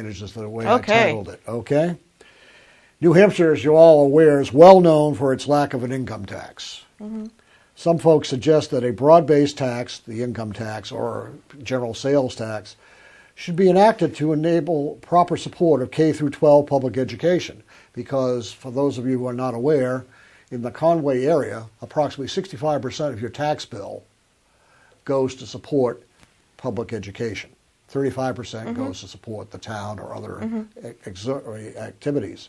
advantage is the way I titled it. Okay? New Hampshire, as you're all aware, is well known for its lack of an income tax. Some folks suggest that a broad-based tax, the income tax or general sales tax, should be enacted to enable proper support of K through 12 public education. Because for those of you who are not aware, in the Conway area, approximately 65% of your tax bill goes to support public education. 35% goes to support the town or other auxiliary activities.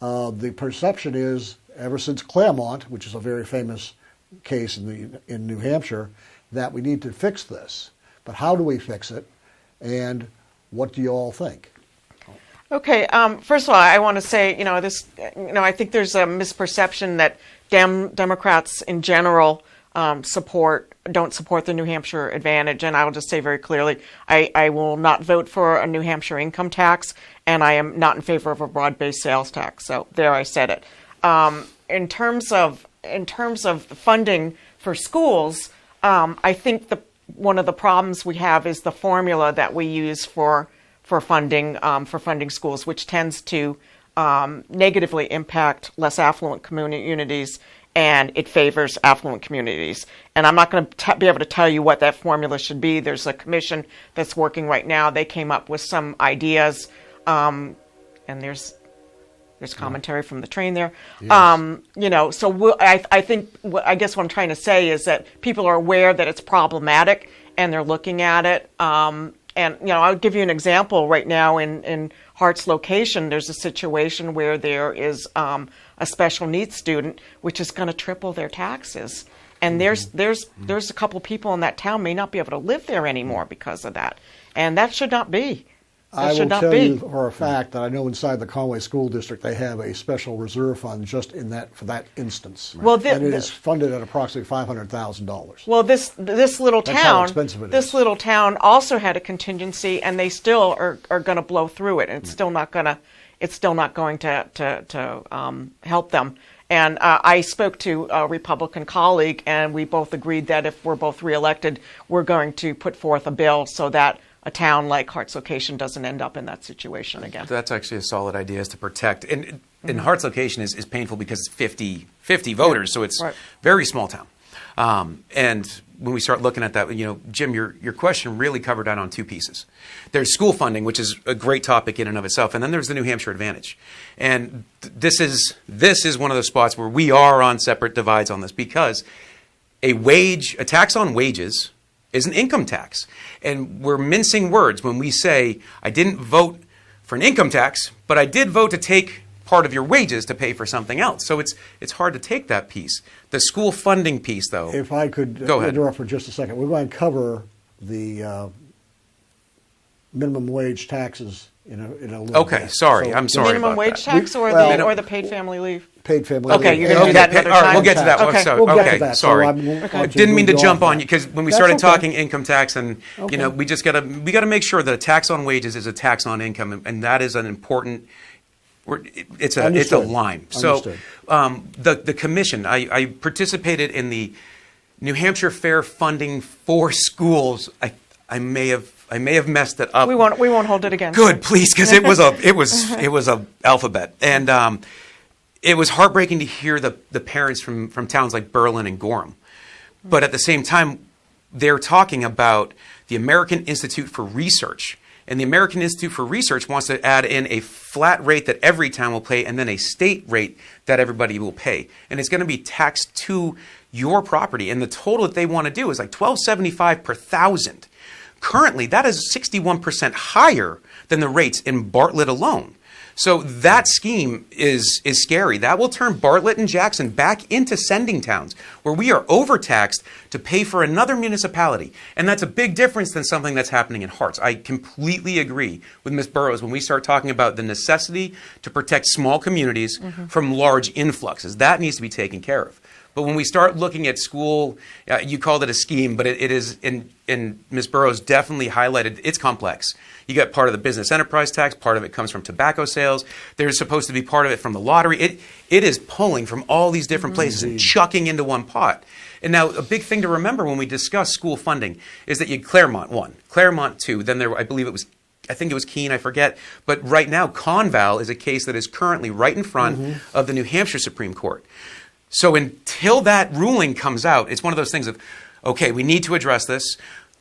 The perception is, ever since Claremont, which is a very famous case in New Hampshire, that we need to fix this. But how do we fix it, and what do you all think? Okay. First of all, I want to say, I think there's a misperception that Democrats in general don't support the New Hampshire advantage, and I will just say very clearly, I will not vote for a New Hampshire income tax, and I am not in favor of a broad-based sales tax. So there, I said it. In terms of funding for schools, I think one of the problems we have is the formula that we use for funding schools, which tends to negatively impact less affluent communities, and it favors affluent communities. And I'm not going to be able to tell you what that formula should be. There's a commission that's working right now. They came up with some ideas, and there's commentary from the train there. Yes. So I think, I guess what I'm trying to say is that people are aware that it's problematic, and they're looking at it. And I'll give you an example. Right now in Hart'sLocation, there's a situation where there is a special needs student, which is going to triple their taxes. And there's a couple people in that town may not be able to live there anymore because of that. And that should not be. I will tell you for a fact that I know inside the Conway School District they have a special reserve fund just for that instance. Well, and it is funded at approximately $500,000. Well, this little That's town, how expensive it this is. little town also had a contingency, and they still are going to blow through it. And it's still not going to help them. And I spoke to a Republican colleague, and we both agreed that if we're both reelected, we're going to put forth a bill so that a town like Hart'sLocation doesn't end up in that situation again. That's actually a solid idea, is to protect. And Hart'sLocation is painful because it's 50 voters, so it's very small town. And when we start looking at that, Jim, your question really covered out on two pieces. There's school funding, which is a great topic in and of itself, and then there's the New Hampshire advantage. And this is one of the spots where we are on separate divides on this, because a tax on wages is an income tax. And we're mincing words when we say, I didn't vote for an income tax, but I did vote to take part of your wages to pay for something else. So it's hard to take that piece. The school funding piece, though. If I could interrupt for just a second. We're going to cover the minimum wage taxes in a little bit. Okay, sorry. I'm sorry minimum about wage that. tax or the paid family leave? Paid family leave. Okay, you're going to do that another All right, time? we'll get to that. Okay. We'll get to that. Sorry. So I didn't mean to jump on you, because when we started talking income tax, and we just got to make sure that a tax on wages is a tax on income, and that is an important. It's a line. So the commission, I participated in the New Hampshire Fair funding for schools. I may have messed it up. We won't hold it again. Good, please, because it was a alphabet, and it was heartbreaking to hear the parents from towns like Berlin and Gorham. But at the same time, they're talking about the American Institute for Research. And the American Institute for Research wants to add in a flat rate that every town will pay, and then a state rate that everybody will pay. And it's going to be taxed to your property. And the total that they want to do is like $12.75 per thousand. Currently, that is 61% higher than the rates in Bartlett alone. So that scheme is scary. That will turn Bartlett and Jackson back into sending towns, where we are overtaxed to pay for another municipality. And that's a big difference than something that's happening in Harts. I completely agree with Ms. Burrows when we start talking about the necessity to protect small communities from large influxes. That needs to be taken care of. But when we start looking at school, you called it a scheme, but it is, and Ms. Burrows definitely highlighted, it's complex. You got part of the business enterprise tax, part of it comes from tobacco sales. There's supposed to be part of it from the lottery. It is pulling from all these different places and chucking into one pot. And now a big thing to remember when we discuss school funding is that you had Claremont 1, Claremont 2, then I believe it was I think it was Keene, I forget. But right now, Conval is a case that is currently right in front of the New Hampshire Supreme Court. So until that ruling comes out, it's one of those things of, okay, we need to address this.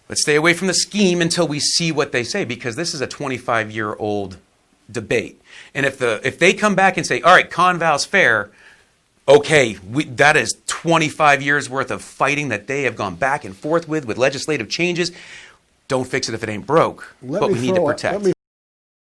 Let's stay away from the scheme until we see what they say, because this is a 25-year-old debate. And if they come back and say, all right, Conval's fair, okay, that is 25 years worth of fighting that they have gone back and forth with legislative changes. Don't fix it if it ain't broke, but we need to protect.